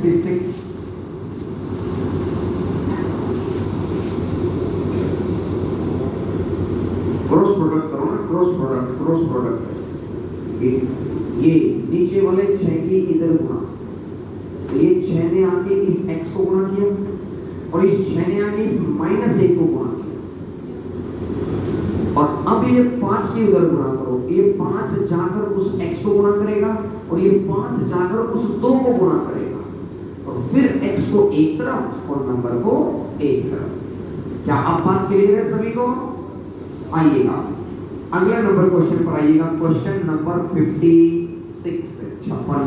36 cross product करो ना, cross product ये नीचे वाले 6 की इधर गुणा, तो ये 6 ने आके इस x को गुणा किया और इस 6 ने आके इस -1 को गुणा किया, और अब ये 5 की उधर गुणा करो, ये 5 जाकर उस x को गुणा करेगा और ये 5 जाकर उस 2 को गुणा करेगा, और फिर x को एक तरफ और नंबर को एक तरफ। क्या आप बात क्लियर है सभी को? आइएगा अगला नंबर क्वेश्चन पर आइएगा। क्वेश्चन नंबर 56 56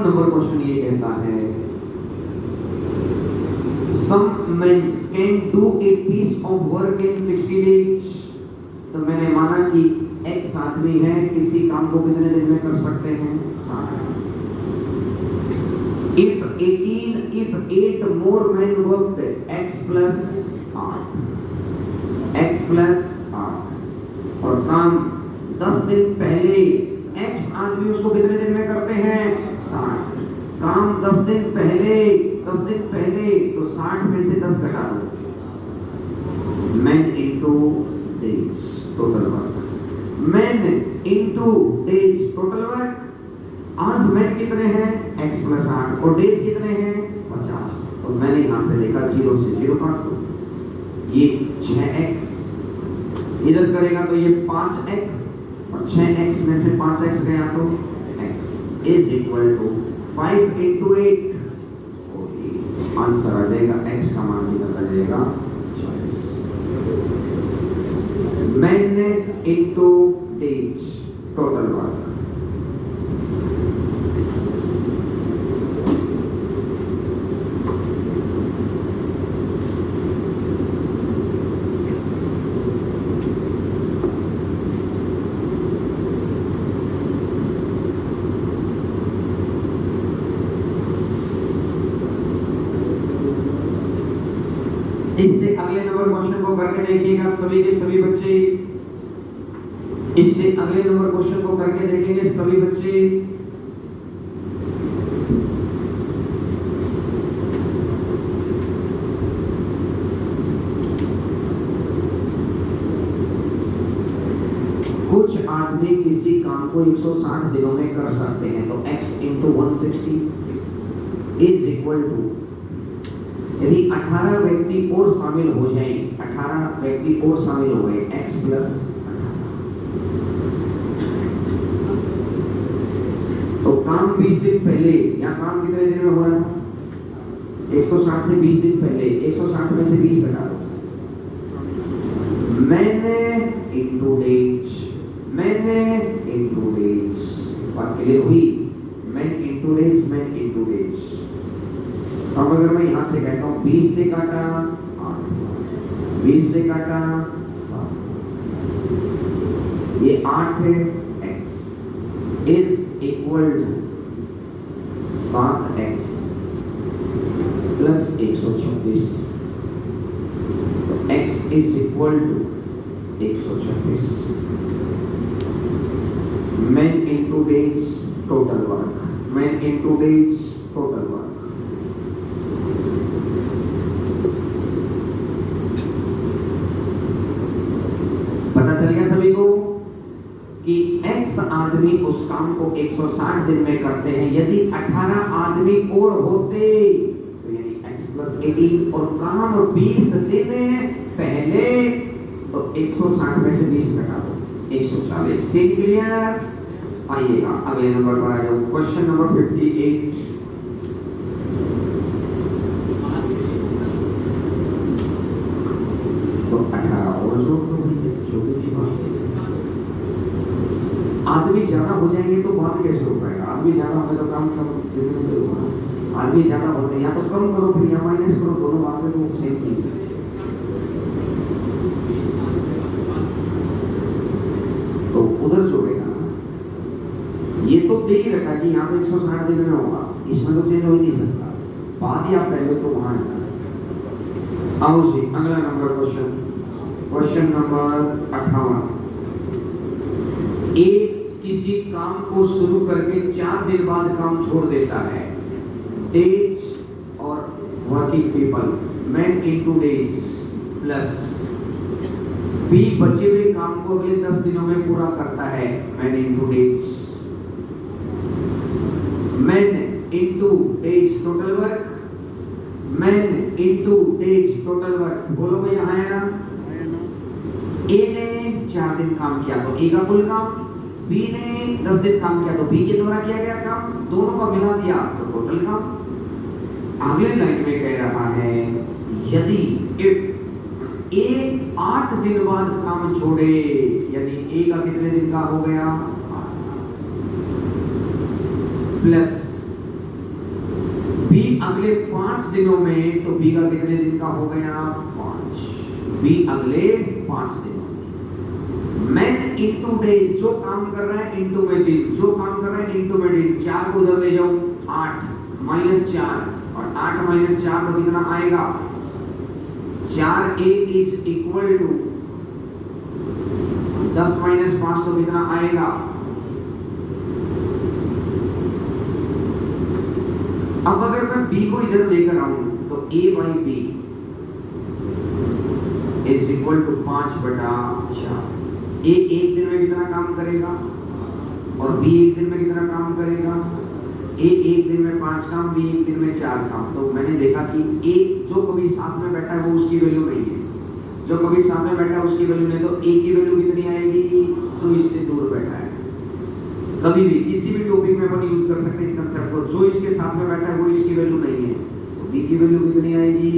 नंबर क्वेश्चन ये कहता है, some men can do a piece of work in 60 days। तो मैंने माना कि x आदमी है, किसी काम को कितने दिन में कर सकते हैं? 60। If 8 more men worked, x plus 8 और काम 10 दिन पहले x आदमी उसको कितने दिन में करते हैं? 60। काम 10 दिन पहले तो 60 में से 10 घटा दो, men into days total work, men into days total work। आज मैन कितने हैं? x प्लस 8 और डेज कितने हैं? 50। तो मैंने यहां से लिखा 0 से 0 काट दो, ये 6x इधर करेगा तो ये 5x और 6x में से 5x गया तो x is equal to 5 into 8। Answer आ जाएगा, x का मान निकल आ जाएगा 40। Man into days total work. इससे अगले नंबर क्वेश्चन को करके देखिएगा सभी के सभी बच्चे, इससे अगले नंबर क्वेश्चन को करके देखेंगे सभी बच्चे। कुछ आदमी किसी काम को 160 दिनों में कर सकते हैं, तो x into 160 is equal to, यदि 18 व्यक्ति और शामिल हो जाएं, 18 व्यक्ति और शामिल हो गए, x प्लस 18। तो काम 20 दिन पहले, यहाँ काम कितने दिन में हो रहा था? 160 से 20 दिन पहले, 160 में से 20 घटा दो, मैंने इनटू डेज, बात क्लियर हुई? Man into days. अब अगर मैं यहां से कहता हूं 20 से काटा 8, 20 से काटा 7, ये 8 है, x is equal to 7x plus 126। तो x is equal to 126। Man into days total work, man into days total work. पता चल गया सभी को कि x आदमी उस काम को 160 दिन में करते हैं, यदि 18 आदमी और होते तो यानी x प्लस 18, और काम 20 दिन पहले तो 160 में से 20 घटा दो, 140। सी क्लियर? आइएगा अगले नंबर पर आ जाओ। Question number 58। तो 18 और जोड़ दो, छोटी सी बात। आदमी ज्यादा हो जाएंगे तो बात कैसे हो पाएगा? आदमी ज्यादा होगा तो काम कम होगा, आदमी ज्यादा होते हैं या तो कम करो फिर या माइनस करो, दोनों बातें तो सेम ही है। तो उधर जोड़ेगा, ये तो दे ही रखा कि यहाँ पे 160 दिन में होगा, इसमें तो चेंज हो ही नहीं सकता, बात ही आप पहले तो वहां है। आओ जी अगला नंबर क्वेश्चन, क्वेश्चन नंबर 58। किसी काम को शुरू करके 4 दिन बाद काम छोड़ देता है, डेज और working people, man into days plus B बचे हुए काम को अगले 10 दिनों में पूरा करता है, man into days, man into days total work, man into days total work. बोलो भाई यहाँ है ना, ए ने 4 दिन काम किया तो ए का कुल काम, बी ने 10 दिन काम किया तो बी के द्वारा किया गया काम, दोनों का मिला दिया तो टोटल काम। अगली लाइन में कह रहा है यदि इफ ए 8 दिन बाद काम छोड़े, यानी ए का कितने दिन का हो गया, प्लस बी अगले 5 दिनों में, तो बी का कितने दिन का हो गया, 5, बी अगले 5 दिनों। मैन इनटू डेज, जो काम कर रहा है इनटू में दिन, जो काम कर रहा है इनटू में दिन, 4 को उधर ले जाओ, 8 माइनस 4, और 8 माइनस 4 तो कितना आएगा, 4a is equal to 10 minus 5 तो कितना आएगा। अब अगर मैं b को इधर लेकर आऊं तो a by B is equal to 5/4। A एक दिन में कितना काम करेगा और बी एक दिन में कितना काम करेगा, ए एक दिन में 5 काम, बी एक दिन में 4 काम। तो मैंने देखा कि ए जो कभी साथ में बैठा है वो उसकी वैल्यू नहीं है, जो कभी साथ में बैठा है उसकी वैल्यू नहीं, तो ए की वैल्यू कितनी आएगी, जो इससे दूर बैठा है। कभी भी किसी भी टॉपिक में अपन यूज कर सकते हैं इस कंसेप्ट को, जो इसके साथ में बैठा है वो इसकी वैल्यू नहीं है, तो बी की वैल्यू कितनी आएगी।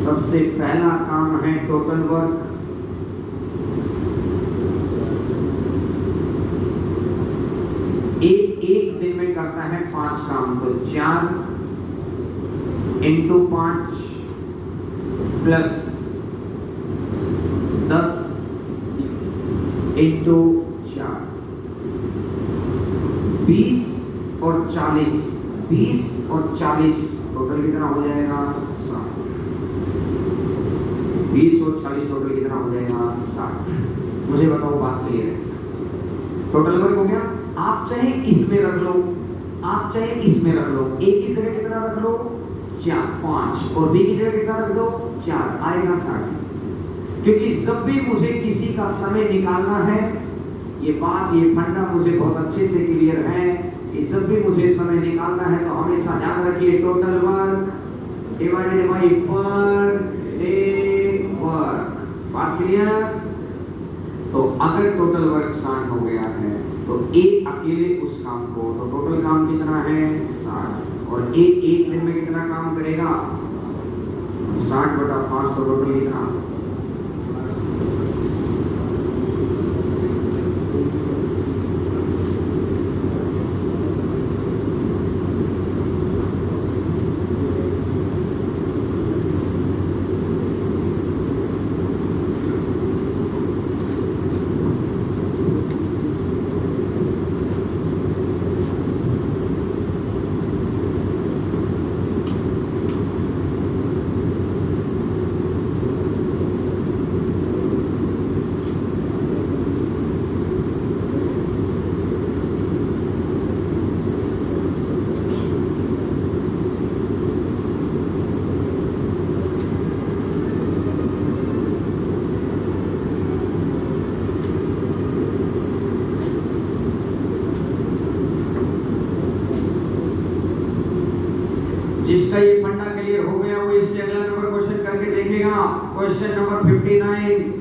सबसे पहला काम है टोटल वर्क, एक दिन में करता है 5 काम, तो 4 इंटू 5 प्लस 10 इंटू 4, 20 और 40, 20 और 40 टोटल कितना हो जाएगा, 60। 20 और 40 टोटल कितना हो जाएगा, 60। मुझे बताओ बात क्लियर है, टोटल वर्क हो गया। आप चाहे इसमें रख लो, आप चाहे इसमें रख लो, ए की जगह कितना रख लो, 4, 5, और बी की जगह कितना रख दो, 4, आएगा 60। क्योंकि जब भी मुझे किसी का समय निकालना है, ये बात, ये फंडा मुझे बहुत अच्छे से क्लियर है कि जब भी मुझे समय निकालना है तो हमेशा याद रखिए total work divided by per day work. बात क्लियर। तो अगर टोटल वर्क 60 हो गया है तो ए अकेले उस काम को, तो टोटल काम कितना है, 60, और ए एक दिन में कितना काम करेगा, 60/5, तो टोटल कितना, जिसका ये फंडा क्लियर हो गया वो इससे अगला नंबर क्वेश्चन करके देखेगा। Question number 59।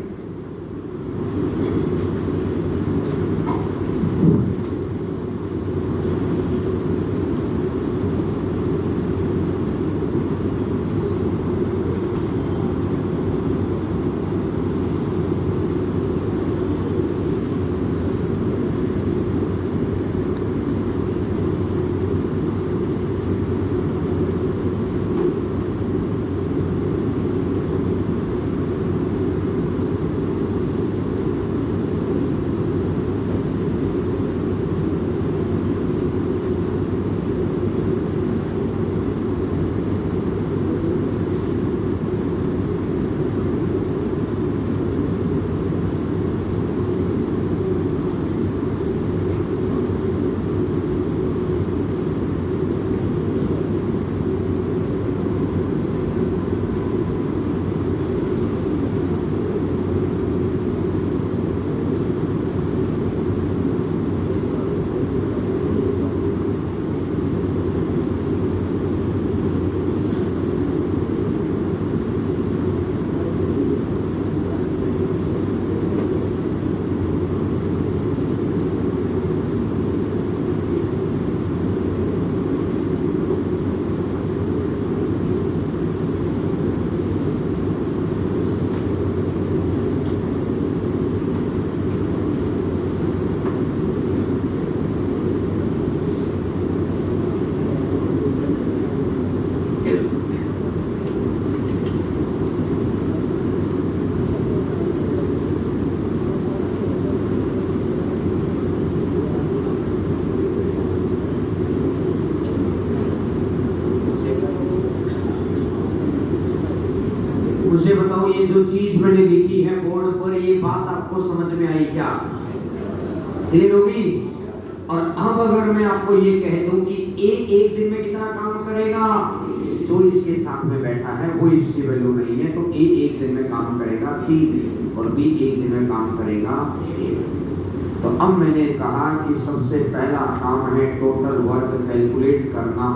मुझे बताओ ये जो चीज मैंने लिखी है बोर्ड पर, ये बात आपको समझ में आई क्या? क्लियर होगी? और अब अगर मैं आपको ये कह दूं कि ए एक दिन में कितना काम करेगा, जो इसके साथ में बैठा है वो इसकी वैल्यू नहीं है, तो ए एक दिन में काम करेगा 3 और बी एक दिन में काम करेगा 1। तो अब मैंने कहा कि सबसे पहला काम है टोटल वर्क कैलकुलेट करना।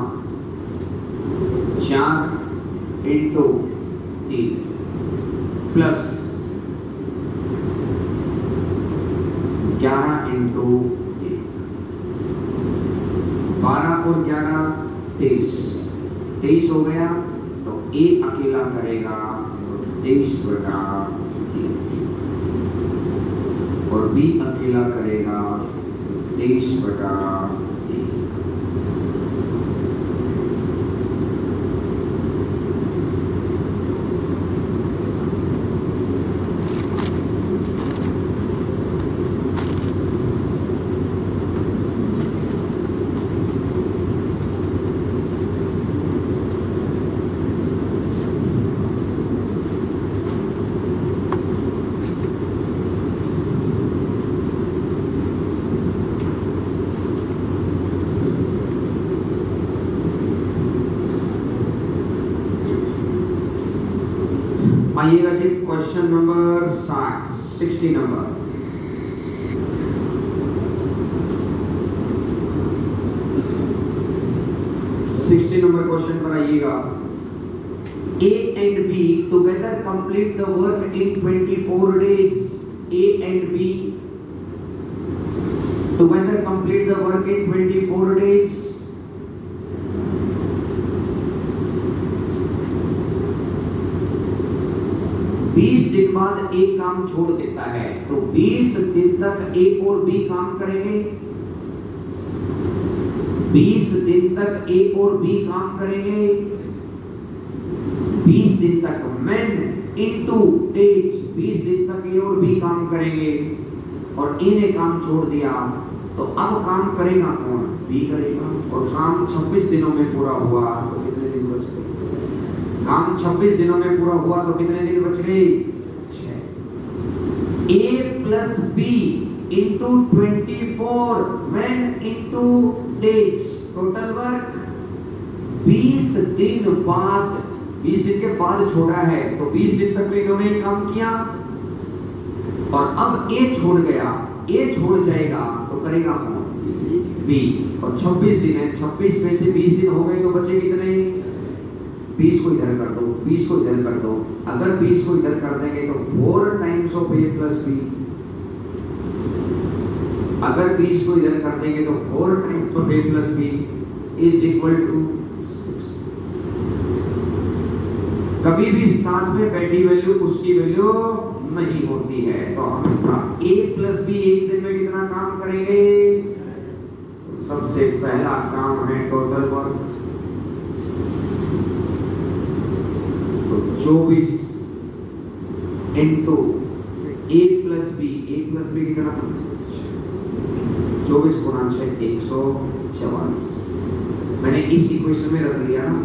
4 इंटू 3 प्लस 11 इंटू 1, 12 और 11 23 हो गया। तो ए अकेला करेगा 23/3 और बी अकेला करेगा 23/3। आइएगा जी क्वेश्चन नंबर 60 नंबर। क्वेश्चन पर आइएगा। A and B together complete the work in 24 days. A and B together complete the work in 24 days. बीस दिन बाद एक काम छोड़ देता है, तो 20 दिन तक ए और बी काम करेंगे। 20 दिन तक ए और बी काम करेंगे। 20 दिन तक मैन इनटू डेज, 20 दिन तक ए और बी काम करेंगे और ए ने काम छोड़ दिया, तो अब काम करेगा कौन? बी करेगा। और काम 26 दिनों में पूरा हुआ तो कितने दिन बच गए? काम 26 दिनों में पूरा हुआ तो कितने दिन बच गए? 6। A plus B into 24 man into days, total work 20 दिन बाद, 20 दिन के बाद छोड़ा है, तो 20 दिन तक इन्होंने काम किया और अब ए छोड़ गया, ए छोड़ जाएगा तो करेगा कौन? बी। और 26 दिन है, 26 में से 20 दिन हो गए तो बचे कितने? 20 को इधर कर दो, 20 को इधर कर दो। अगर 20 को इधर कर देंगे तो 4 times of A plus B. अगर 20 को इधर कर देंगे तो 4 times of A plus B is equal to 6। कभी भी साथ में बैठी वैल्यू उसकी वैल्यू नहीं होती है, तो हमेशा ए प्लस बी एक दिन में कितना काम करेंगे? सबसे पहला काम है टोटल वर्क, 24 इंटू ए प्लस बी कितना? 24 गुना 144। मैंने इस इक्वेशन में रख लिया ना,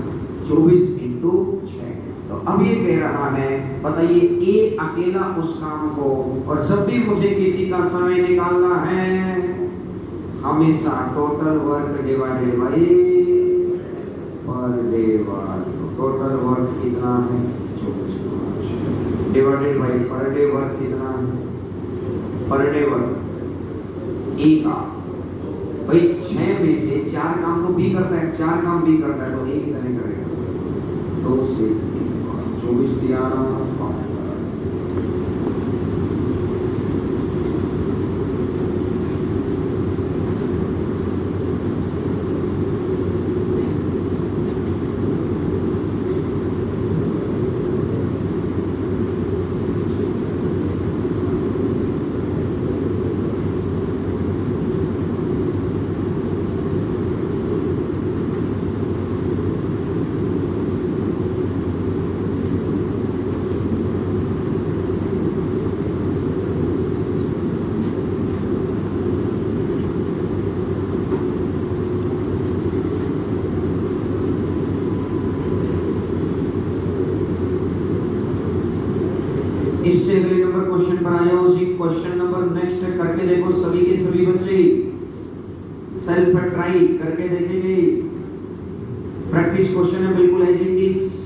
24 इंटू 6। तो अब ये कह रहा है, बताइए ए अकेला उस काम को, और जब भी मुझे किसी का समय निकालना है हमेशा total work divided by per day work. Total work कितना है? 24 divided by per day work कितना है? पर डे वर्क ए का भाई 6 में से 4 काम तो बी करता है, 4 काम बी करता है, तो ए कितने करेगा? 2 से 24 दिया। पर आ जाओ जी। क्वेश्चन नंबर नेक्स्ट करके देखो सभी के सभी बच्चे, सेल्फ ट्राई करके देखेंगे। प्रैक्टिस क्वेश्चन है बिल्कुल एज इट इज।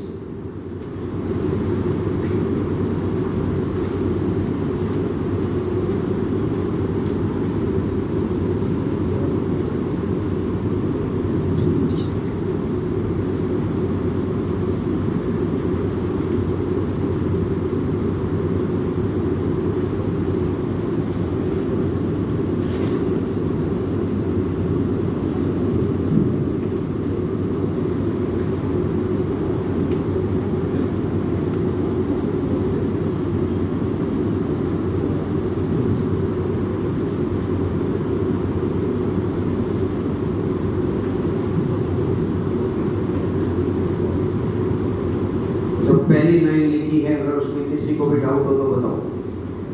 पहली लाइन लिखी है, अगर उसमें किसी को भी डाउट हो तो बताओ।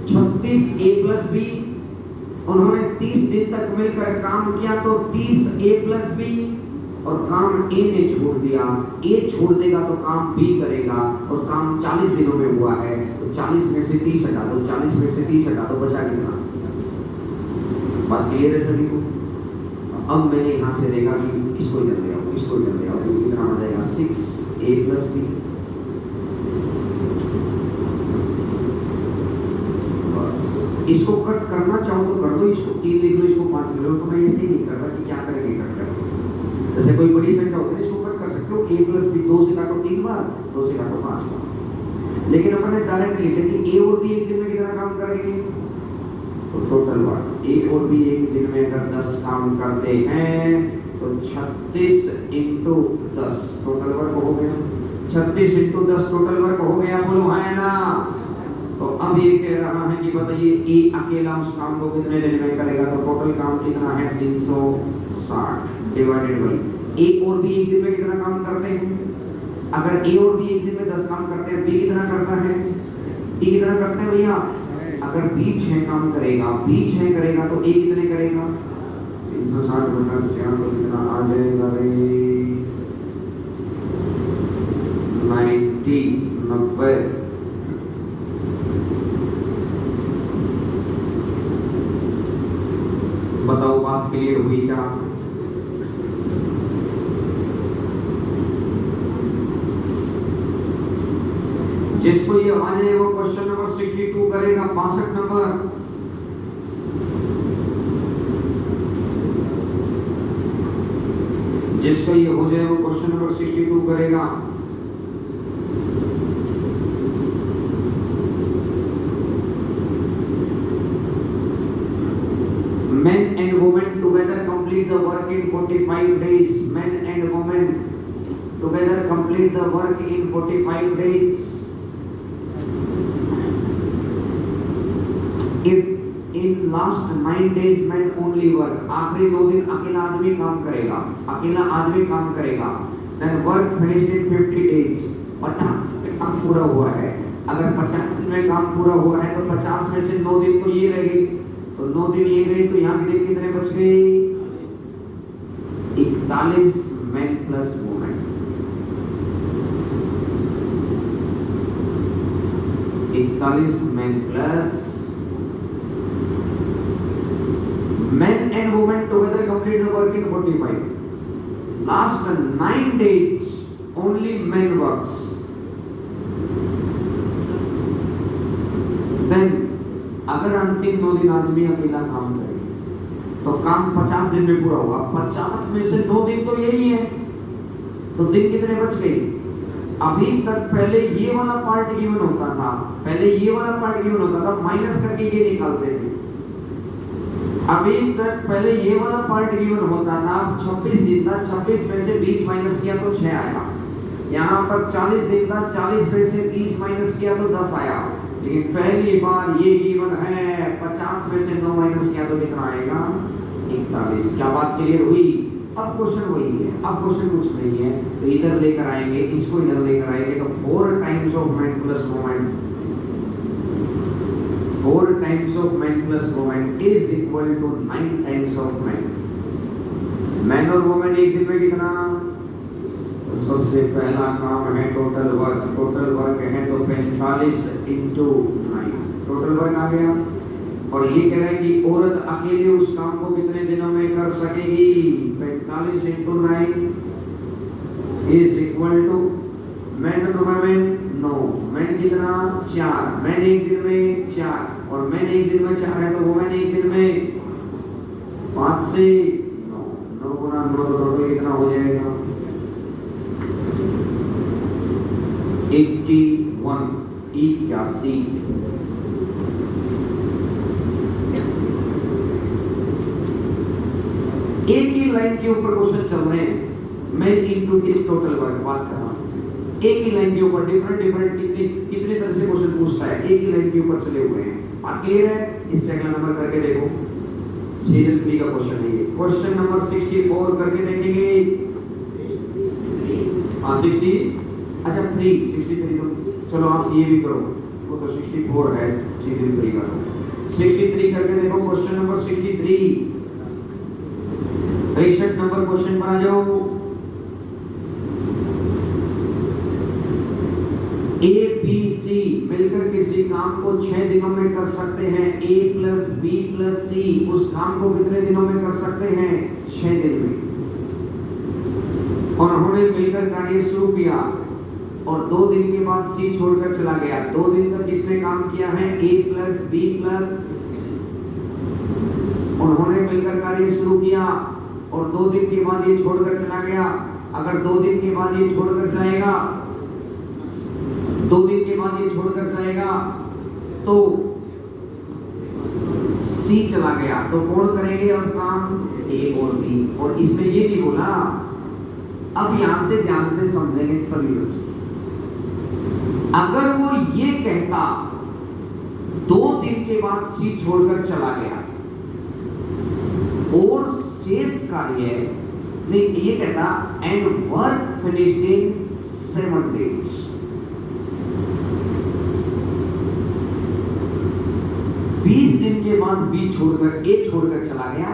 36 a प्लस बी, उन्होंने 30 दिन तक मिलकर काम किया तो 30 a प्लस बी, और काम ए ने छोड़ दिया। ए छोड़ देगा तो काम बी करेगा, और काम 40 दिनों में हुआ है तो 40 में से 30 हटा दो, 40 में से 30 हटा दो, बचा कितना? बात क्लियर है सभी को? अब मैंने यहाँ से देखा कि इसको इधर ले आओ, इसको इधर ले आओ, तो कितना आ जाएगा 6 a प्लस बी। इसको कट करना चाहो तो कर दो, इसको 3 लिख लो, इसको 5 लिख लो, तो मैं ऐसे ही नहीं करता कि क्या करेंगे कट कर। जैसे कोई बड़ी संख्या होती है इसको कट कर सकते हो, a प्लस बी 2 से काटो 3 बार, 2 से काटो 5 बार। लेकिन अपन ने डायरेक्ट लिखा कि a और b एक दिन में कितना काम करेंगे, तो टोटल वर्क a और b एक दिन में अगर 10 काम करते हैं तो 36 इंटू 10 टोटल वर्क हो गया। 36 इंटू 10 टोटल वर्क हो गया, बोलो है ना? तो अब ये कह रहा है कि बताइए ए अकेला उस काम को कितने दिन में करेगा, तो टोटल काम कितना है 360 डिवाइडेड बाई ए और बी एक दिन में कितना काम करते हैं। अगर ए और बी एक दिन में 10 काम करते हैं, बी कितना करता है? ए कितना करते हैं भैया? अगर बी 6 काम करेगा, बी 6 करेगा तो ए कितने करेगा? 360 बटा 4 तो कितना आ जाएगा रे? 90 बताओ बात क्लियर हुई क्या? जिसको ये आ जाए वो क्वेश्चन नंबर 62 करेगा, 62 नंबर। जिसको ये हो जाए वो क्वेश्चन नंबर 62 करेगा। Men and women together complete the work in 45 days. Men and women together complete the work in 45 days. If in last 9 days men only work, आखिरी 2 दिन अकेला आदमी काम करेगा, अकेला आदमी काम करेगा, then work finished in 50 days. 50 में काम पूरा हुआ है। अगर 50 में काम पूरा हुआ है तो 50 में से 9 दिन तो ये रह गई, तो 9 दिन ये गए तो यहाँ के दिन कितने बच गए? 41 man plus women. 41 man plus men and women together complete the work in 45. Last 9 days only men works. Then अगर अंतिम 9 दिन आदमी अकेला काम करे तो काम 50 दिन में पूरा होगा। 50 में से 2 दिन तो यही है, तो दिन कितने बच गए? अभी तक पहले ये वाला पार्ट गिवन होता था, पहले ये वाला पार्ट गिवन होता था, माइनस करके ये निकालते थे। अभी तक पहले ये वाला पार्ट गिवन होता था, 26 दिन था, 26 में से 20 माइनस किया तो 6 आया। यहाँ पर 40 दिन था, 40 में से 30 माइनस किया तो 10 आया। लेकिन पहली बार ये गिवन है, 50 में से 9 माइनस किया तो कितना आएगा? 41। क्या बात क्लियर हुई? अब क्वेश्चन वही है, अब क्वेश्चन कुछ नहीं है, तो इधर लेकर आएंगे, इसको इधर लेकर आएंगे, तो 4 times of man plus women, 4 times of man plus women is equal to 9 times of man. Man और वुमेन एक दिन में कितना? तो सबसे पहला काम है टोटल वर्क। टोटल वर्क है तो 45 इंटू 9, टोटल वर्क आ गया। और ये कह रहा है कि औरत अकेले उस काम को कितने दिनों में कर सकेगी? 45 × 9 is equal to man women 9, man कितना 4, मैन एक दिन में 4 और मैन एक दिन में 4 है तो वुमेन एक दिन में 5 से 9, 9 गुना 9 तो टोटल कितना हो जाएगा? 81 81। एक ही लाइन के ऊपर क्वेश्चन चल रहे हैं, मैं इनटू दिस टोटल वर्क बात कर रहा हूं। एक ही लाइन के ऊपर डिफरेंट कितने तरह से क्वेश्चन पूछता है, एक ही लाइन के ऊपर चले हुए हैं। बात क्लियर है? इससे अगला नंबर करके देखो, सीजन 3 का क्वेश्चन है ये। क्वेश्चन नंबर 64 करके देखेंगे। हाँ 60, अच्छा 63 तो चलो आप ये भी करो, वो तो 64 है, सीजन 3 करो। 63 करके देखो, क्वेश्चन नंबर 63। 63 नंबर क्वेश्चन पर आ जाओ। ए बी सी मिलकर किसी काम को 6 दिनों में कर सकते हैं। ए प्लस बी प्लस सी उस काम को कितने दिनों में कर सकते हैं? 6 दिन में। और उन्होंने मिलकर कार्य शुरू किया और 2 दिन के बाद सी छोड़कर चला गया। 2 दिन तक किसने काम किया है? ए प्लस बी प्लस, उन्होंने मिलकर कार्य शुरू किया और 2 दिन के बाद ये छोड़कर चला गया। अगर 2 दिन के बाद ये छोड़कर जाएगा, 2 दिन के बाद ये छोड़कर जाएगा तो सी चला गया, तो कौन करेंगे अब काम? ए और बी। और इसमें ये भी बोला, अब यहां से ध्यान से समझेंगे सभी बच्चे। अगर वो ये कहता 2 दिन के बाद सी छोड़कर चला गया और शेष कार्य नहीं, ये कहता and work finished in 7 days। 20 दिन के बाद बी छोड़कर ए छोड़कर चला गया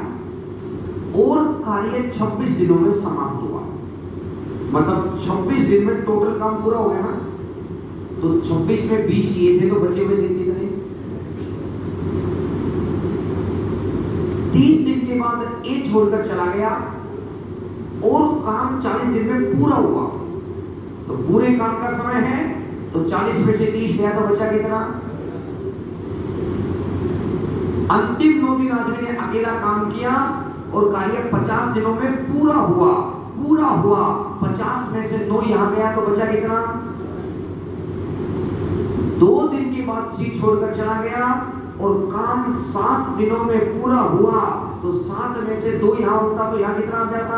और कार्य 26 दिनों में समाप्त हुआ। मतलब 26 दिन में टोटल काम पूरा हो गया ना, तो 26 में 20 ये थे तो बचे हुए दिन कितने? 30 दिन के बाद ए छोड़कर चला गया और काम 40 दिन में पूरा हुआ, तो पूरे काम का समय है, तो 40 में से 30 गया तो बचा कितना? अंतिम 2 दिन आदमी ने अकेला काम किया और कार्य 50 दिनों में पूरा हुआ। 50 में से 2 यहां गया तो बचा कितना? 2 दिन के बाद सी छोड़कर चला गया और काम 7 दिनों में पूरा हुआ, तो 7 में से 2 यहां होता तो यहां कितना आ जाता?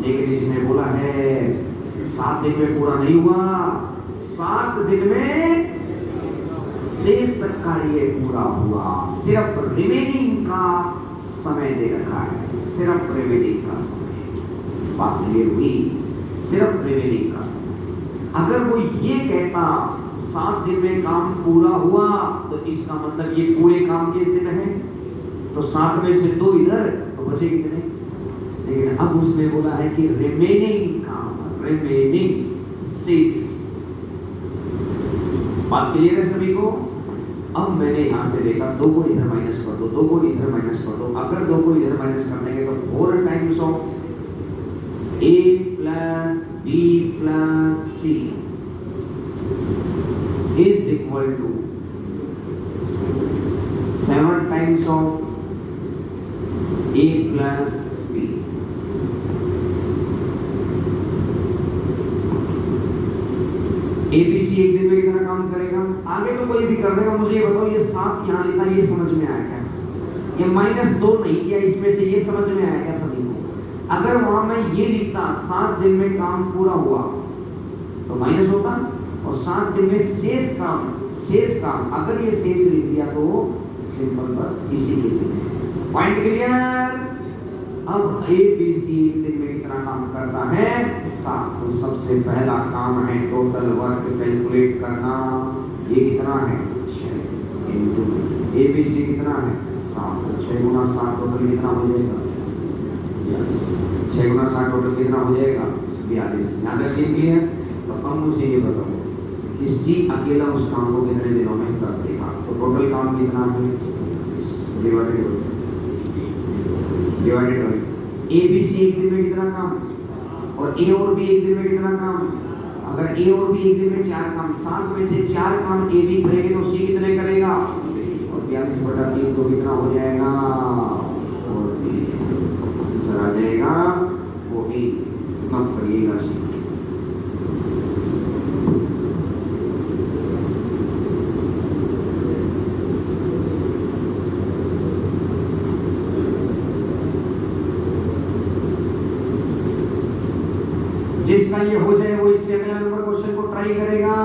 लेकिन इसने बोला है 7 दिन में पूरा नहीं हुआ, 7 दिन में शेष कार्य पूरा हुआ। सिर्फ रिमेनिंग का समय दे रखा है, सिर्फ रिमेनिंग का समय। बात क्लियर हुई? सिर्फ रिमेनिंग का समय। अगर वो ये कहता 7 दिन में काम पूरा हुआ, तो इसका मतलब ये पूरे काम के दिन है, तो 7 में से 2 इधर तो बचे कितने? लेकिन अब उसने बोला है कि रिमेनिंग काम, रिमेनिंग शेष। बात क्लियर है सभी को? अब मैंने यहां से देखा 2 को इधर माइनस कर दो, 2 को इधर माइनस कर दो। अगर 2 को इधर माइनस कर देंगे तो 4 times of A plus B plus C is equal to 7 times of a plus b। ABC एक दिन में कितना काम करेगा? आगे तो कोई भी कर देगा। मुझे ये बताओ, ये 7 यहाँ लिखा, ये समझ में आया क्या? ये -2 नहीं किया इसमें से, ये समझ में आया क्या सभी को? अगर वहां मैं ये लिखता 7 दिन में काम पूरा हुआ तो माइनस होता, और 7 दिन में शेष काम, अगर ये शेष लिख दिया तो सिंपल बस इसी के लिए। Point clear? अब ए बी सी दिन में कितना काम करता है? 7। तो सबसे पहला काम है टोटल वर्क कैलकुलेट करना। ये कितना है? 6 इनटू ए बी सी कितना है? 7। 6 गुना 7 टोटल कितना हो जाएगा? 42। 6 गुना 7 टोटल कितना हो जाएगा? 42। यहाँ तक सीख लिया? तो अब मुझे ये बताओ कि सी अकेला उस काम को कितने दिनों में कर देगा। तो टोटल काम कितना है, डिवाइडेड ए बी सी एक दिन में कितना काम, और ए और बी एक दिन में कितना काम। अगर ए और बी एक दिन में 4 काम, 7 में से 4 काम ए बी करेंगे तो सी कितने करेगा, और 42/3 तो कितना हो जाएगा, आंसर आ जाएगा 14। मत करिएगा सी। जिसका ये हो जाए वो इससे अगला नंबर क्वेश्चन को ट्राई करेगा।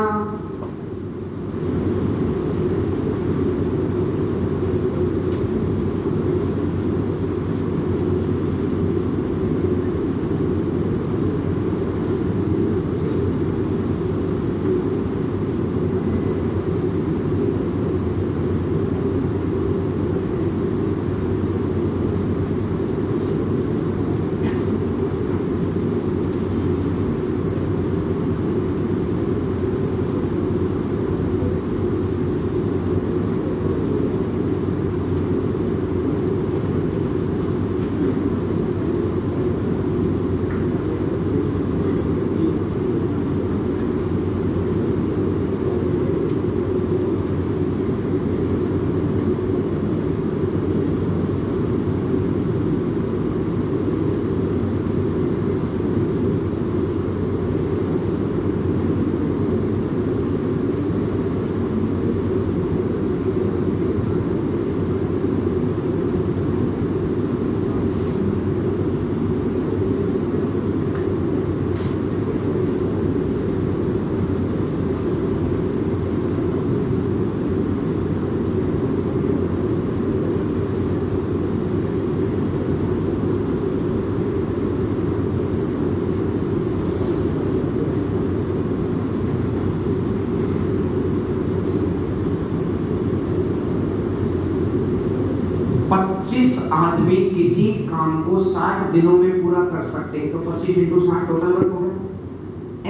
आदमी किसी काम को 60 दिनों में पूरा कर सकते हैं, तो 25 × 60 टोटल वर्क हो गया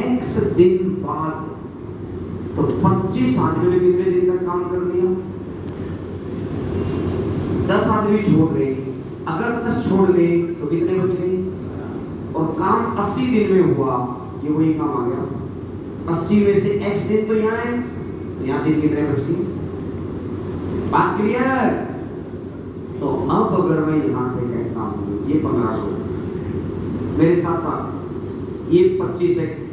x दिन बाद। तो 25 आदमी ने कितने दिन तक काम कर लिया, 10 आदमी छोड़ गए। अगर 10 छोड़ गए तो कितने बच गए, और काम 80 दिन में हुआ, ये वही काम आ गया। 80 में से x दिन तो यहाँ है, तो यहाँ दिन कितने बच गए। बात क्लियर। तो अब अगर मैं यहां से कहता हूं ये 1500, मेरे साथ साथ ये 25x,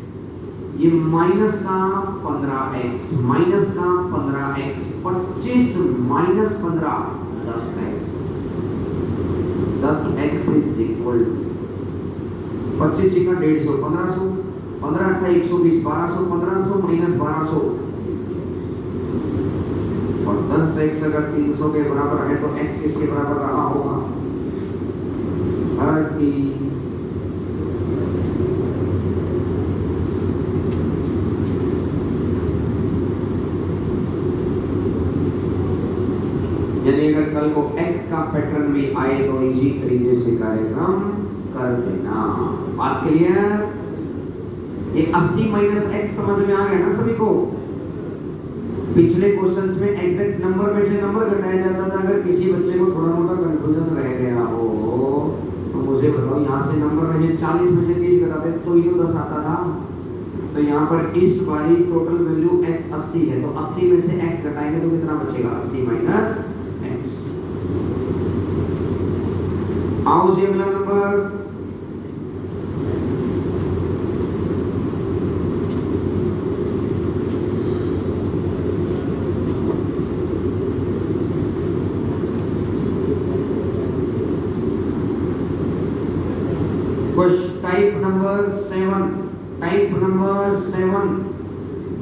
ये माइनस का 15x, माइनस का 15x, 25 minus 15 10x, 10x is equal 25 का 150, 1500, 15 का 120, 1200, 1500 माइनस 1200, और 10x अगर 300 के बराबर है तो x किसके बराबर रहा होगा, 30। यानी अगर कल को x का पैटर्न में आए तो इसी तरीके से कार्यक्रम कर देना। बात क्लियर। ये 80 माइनस x समझ में आ गया ना सभी को। पिछले क्वेश्चंस में एग्जैक्ट नंबर में से नंबर घटाया जाता था। अगर किसी बच्चे को थोड़ा मोटा कंफ्यूजन रह गया हो तो मुझे बताओ, यहाँ से नंबर में 40 में से 30 घटाते तो ये 10 आता था। तो यहाँ पर इस बारी टोटल वैल्यू x 80 है, तो 80 में से x घटाएंगे तो कितना बचेगा, 80 माइनस x। आओ जी अगला नंबर। टाइप नंबर 7,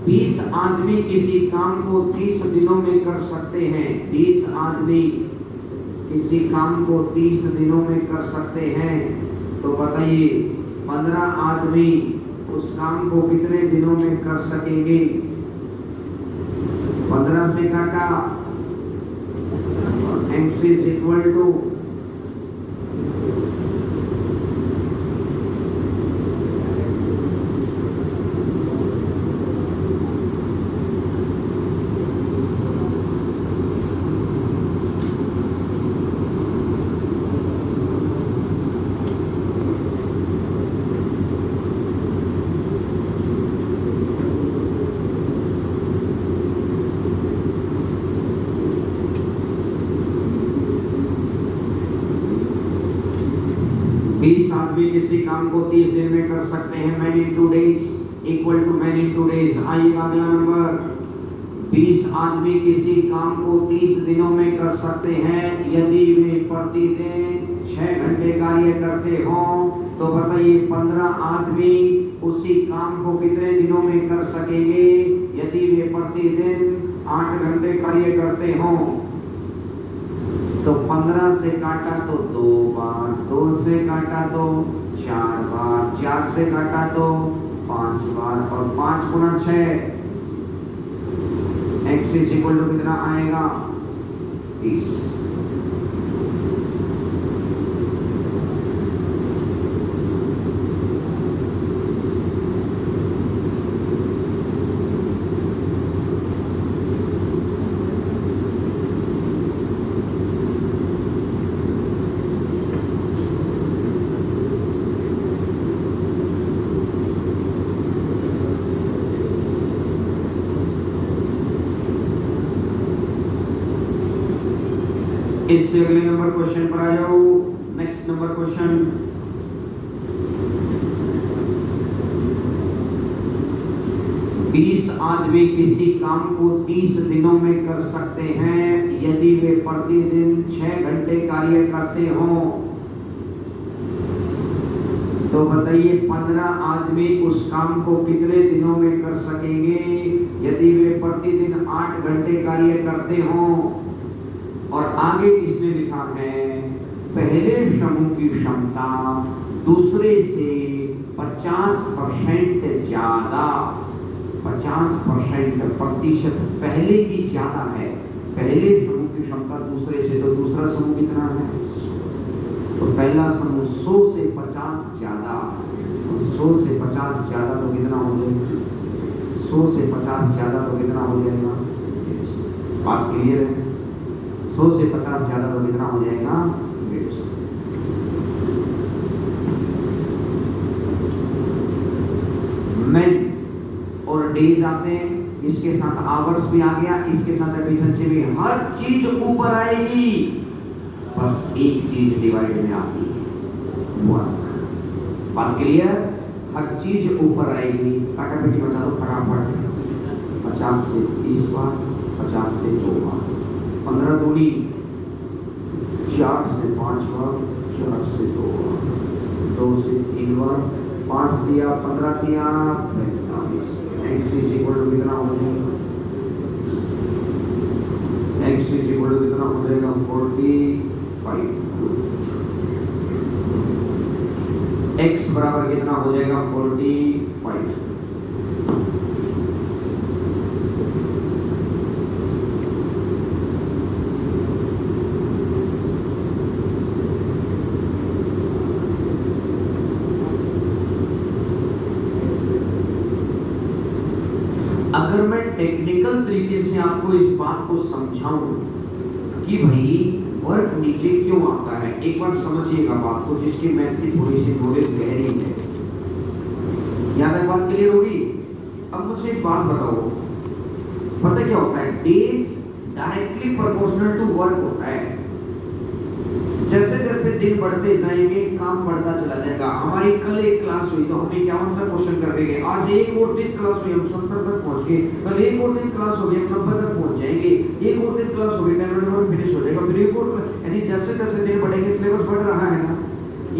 20 आदमी किसी काम को 30 दिनों में कर सकते हैं। 20 आदमी किसी काम को 30 दिनों में कर सकते हैं, तो बताइए 15 आदमी उस काम को कितने दिनों में कर सकेंगे। 15 से काटा, x इज इक्वल टू 15 20 आदमी किसी काम को 30 दिन में कर सकते हैं। Man in 2 days equal to man in 2 days. आइएगा अगला नंबर, 20 आदमी किसी काम को 30 दिनों में कर सकते हैं यदि वे प्रतिदिन 6 घंटे कार्य करते हों। तो बताइए 15 आदमी उसी काम को कितने दिनों में कर सकेंगे यदि वे प्रतिदिन 8 घंटे कार्य करते हों। तो 15 से काटा तो 2 बार, 2 से काटा तो 4 बार, 4 से काटा तो 5 बार और 5 गुना 6 x इज इक्वल टू कितना आएगा 30। इससे अगले नंबर क्वेश्चन पर आ जाओ। नेक्स्ट नंबर क्वेश्चन, बीस आदमी किसी काम को 30 दिनों में कर सकते हैं यदि वे प्रतिदिन 6 घंटे कार्य करते हों। तो बताइए 15 आदमी उस काम को कितने दिनों में कर सकेंगे यदि वे प्रतिदिन 8 घंटे कार्य करते हों। और आगे इसने लिखा है पहले समूह की क्षमता दूसरे से 50% ज्यादा, 50% प्रतिशत पहले की ज्यादा है। पहले समूह की क्षमता दूसरे से, तो दूसरा समूह कितना है? तो पहला समूह 100 से 50 ज्यादा, 100 से 50 ज्यादा तो कितना हो जाएगा? 100 से 50 ज्यादा तो कितना हो जाएगा? बात क्लियर है? 100 से 50 ज्यादा तो कितना हो जाएगा? 150। मैन और डेज आते हैं, इसके साथ आवर्स भी आ गया, इसके साथ एफिशिएंसी भी, हर चीज ऊपर आएगी, बस एक चीज डिवाइड में आती है, वर्क। बात क्लियर? हर चीज ऊपर आएगी। काटापीटी बचा दो फटाफट। 50 से 30 बार, 50 से 2 बार, 15 दूनी 4 से 5 बार, 4 से 2 बार, 2 से 3 बार, 5 दिया, 15 दिया, 45। x इज इक्वल टू कितना हो जाएगा? x इज इक्वल टू कितना हो जाएगा? 45। x बराबर कितना हो जाएगा? 45। अगर मैं टेक्निकल तरीके से आपको इस बात को समझाऊं कि भाई वर्क नीचे क्यों आता है, एक बार समझिएगा बात को, जिसकी मैथ की थोड़ी सी नॉलेज गहरी है। याद है? बात क्लियर होगी? अब मुझे एक बात बताओ, पता क्या होता है? Days directly proportional to work होता है। जैसे जैसे दिन बढ़ते जाएंगे काम बढ़ता चला जाएगा। हमारी कल एक क्लास हुई तो हमने 51 तक क्वेश्चन कर देंगे, आज एक और दिन क्लास हुई हम 70 तक पहुंच गए, कल एक और दिन क्लास हो गई हम 90 तक पहुंच जाएंगे, एक और दिन क्लास हो गई 10 फिनिश हो जाएगा, फिर एक और, यानी जैसे जैसे दिन बढ़ेंगे सिलेबस बढ़ रहा है ना,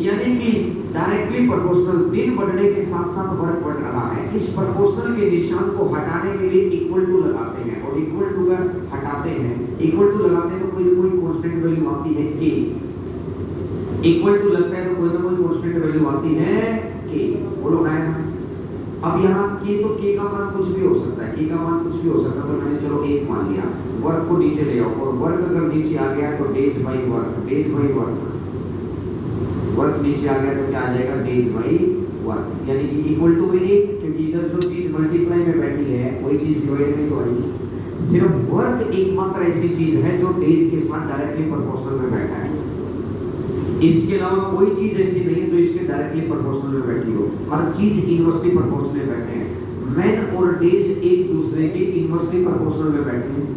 यानी कि डायरेक्टली प्रोपोर्शनल दिन बढ़ने के साथ साथ वर्क बढ़ रहा है। इस प्रोपोर्शनल के निशान को हटाने के लिए इक्वल टू लगाते हैं, और इक्वल टू का हटाते हैं, इक्वल टू लगाते हैं तो कोई ना कोई कांस्टेंट वैल्यू आती है के, इक्वल टू लगता है तो कोई ना कोई कांस्टेंट वैल्यू आती है के। बोलो है ना? अब यहाँ के तो के का मान कुछ भी हो सकता है, के का मान कुछ भी हो सकता है, तो मैंने चलो एक मान लिया। वर्क को नीचे ले आओ, और वर्क अगर नीचे आ गया तो days by work, days by work, work नीचे आ गया तो क्या आ जाएगा? डेज बाई वर्क, यानी कि इक्वल टू में एक, क्योंकि इधर जो चीज मल्टीप्लाई में बैठी है वही चीज डिवाइड में तो आएगी। सिर्फ वर्क एकमात्र ऐसी चीज है जो डेज के साथ डायरेक्टली प्रोपोर्शनल में बैठा है, इसके अलावा कोई चीज ऐसी नहीं है जो इसके डायरेक्टली प्रोपोर्शनल में बैठी हो। हर चीज इनवर्सली प्रोपोर्शनल में बैठे हैं। मैन और डेज एक दूसरे के इनवर्सली प्रोपोर्शनल में बैठे हैं।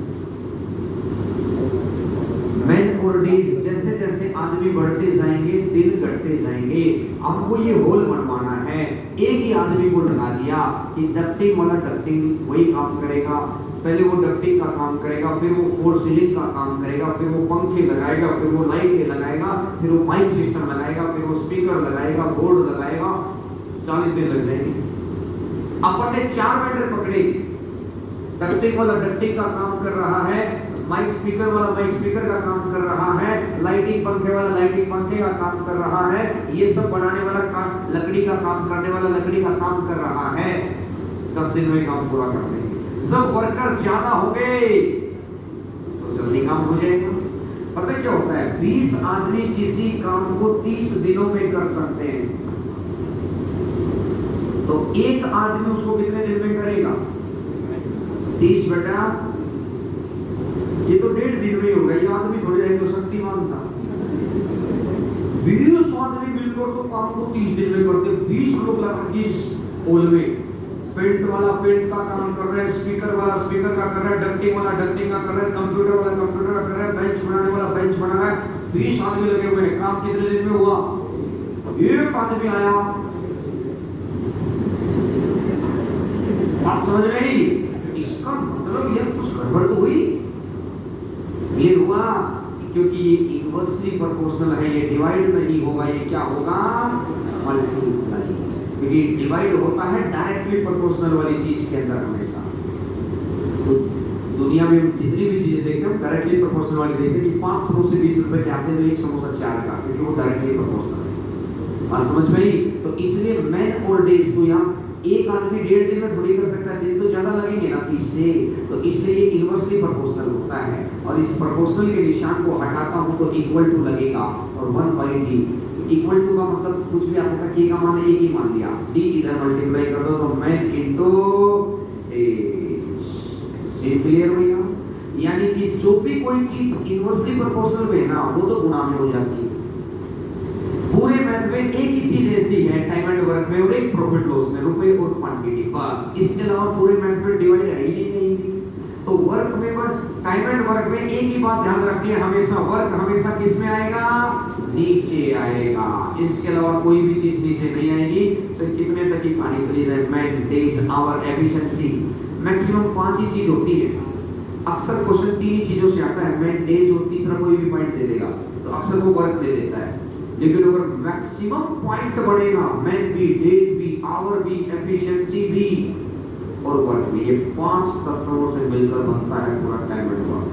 मैन और डेज जैसे जैसे आदमी बढ़ते जाएंगे, दिन घटते जाएंगे। हमको ये होल बनवाना है। एक ही आदमी को लगा दिया कि डक्टिंग वाला डक्टिंग वही काम करेगा, पहले वो डक्टिंग का काम करेगा, फिर वो फोर सीलिंग का काम करेगा, फिर वो पंखे लगाएगा, फिर वो लाइटें लगाएगा, फिर वो माइक सिस्टम लगाएगा, फिर वो स्पीकर लगाएगा, बोर्ड लगाएगा। 40 दिन लग जाएंगे। अपन ने 4 वेंडर पकड़े, डक्टिंग वाला डक्टिंग का काम कर रहा है, माइक स्पीकर वाला माइक स्पीकर का काम कर रहा है, लाइटिंग पंखे वाला लाइटिंग पंखे का काम कर रहा है, ये सब बनाने वाला काम, लकड़ी का काम करने वाला लकड़ी का काम कर रहा है। 10 दिन में काम पूरा कर देंगे। जब वर्कर ज्यादा हो गए तो जल्दी काम हो जाएगा। पता है क्या होता है, 20 आदमी किसी काम को 30 दिनों में कर सकते हैं, तो एक आदमी उसको कितने दिन में करेगा? 30 बेटा, ये तो 1.5 दिन में होगा। ये आदमी थोड़ी देर तो शक्तिमान था। 20 आदमी मिलकर तो काम को 30 दिन में करते। 20 लोग लगा के इस ओल में, पेंट वाला पेंट का काम कर रहा है, स्पीकर वाला स्पीकर का कर रहा है, डक्टिंग वाला डक्टिंग का कर रहा है, कंप्यूटर वाला कंप्यूटर का कर रहा है, बेंच बनाने वाला बेंच बना रहा है। 20 आदमी लगे हुए हैं। काम कितने दिन में हुआ? एक आदमी आया। बात समझ में आई? इसका मतलब ये कुछ गड़बड़ तो हुई। ये हुआ क्योंकि ये इनवर्सली प्रोपोर्शनल है, ये डिवाइड नहीं होगा। ये क्या होगा? मल्टीप्लाई। क्योंकि डिवाइड होता है डायरेक्टली प्रोपोर्शनल वाली चीज के अंदर हमेशा। तो दुनिया में जितनी भी चीजें देखते हैं डायरेक्टली प्रोपोर्शनल वाली देखते हैं कि 5 समोसे 20 रुपए के आते हैं, एक समोसा 4 का, क्योंकि वो डायरेक्टली प्रोपोर्शनल है। बात समझ में आई? तो इसलिए मैन और डेज को यहाँ एक आदमी 1.5 दिन में थोड़ी कर सकता है, दिन तो ज्यादा लगेंगे ना 30 से। तो इसलिए ये इनवर्सली प्रोपोर्शनल होता है। और इस प्रोपोर्शनल के निशान को हटाता हूं तो इक्वल टू लगेगा, और 1/d इक्वल टू का मतलब कुछ भी आ सकता है। k का मान एक ही मान लिया, d इधर मल्टीप्लाई कर दो तो मैन इनटू एज। क्लियर हो गया? यानी कि जो भी कोई चीज इनवर्सली प्रोपोर्शनल में है ना, वो तो गुणा में हो जाती है। पूरे मैथ में एक ही चीज ऐसी है, टाइम एंड वर्क में और एक प्रॉफिट लॉस में, रुपए और क्वांटिटी, बस। इसके अलावा पूरे मैथ में डिवाइड है ही नहीं कहीं। तो वर्क में बस टाइम एंड वर्क में एक ही बात ध्यान रखनी है, हमेशा वर्क हमेशा किस में आएगा? नीचे आएगा। इसके अलावा कोई भी चीज नीचे नहीं आएगी। सर कितने तक की कहानी चली जाए, man, days, hour, efficiency, maximum 5 ही चीज होती है। अक्सर क्वेश्चन 3 ही चीजों से आता है, मैन, डेज और तीसरा कोई भी पॉइंट दे देगा, तो अक्सर वो वर्क दे देता है। लेकिन अगर मैक्सिमम पॉइंट बढ़ेगा, मैन भी, डेज भी, आवर भी, एफिशिएंसी भी और वर्क भी, ये 5 तत्वों से मिलकर बनता है पूरा टाइम एंड वर्क।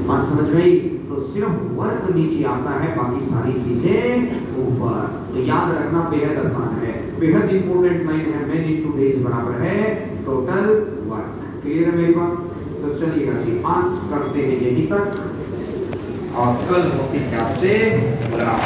बात समझ में आई? तो सिर्फ वर्क नीचे आता है, बाकी सारी चीजें ऊपर। तो याद रखना बेहद आसान है, बेहद इंपॉर्टेंट लाइन है। मैन इनटू डेज बराबर है टोटल वर्क। क्लियर है मेरी बात? तो चलिएगा जी, आज करते हैं यहीं तक और कल होती है आपसे मुलाकात।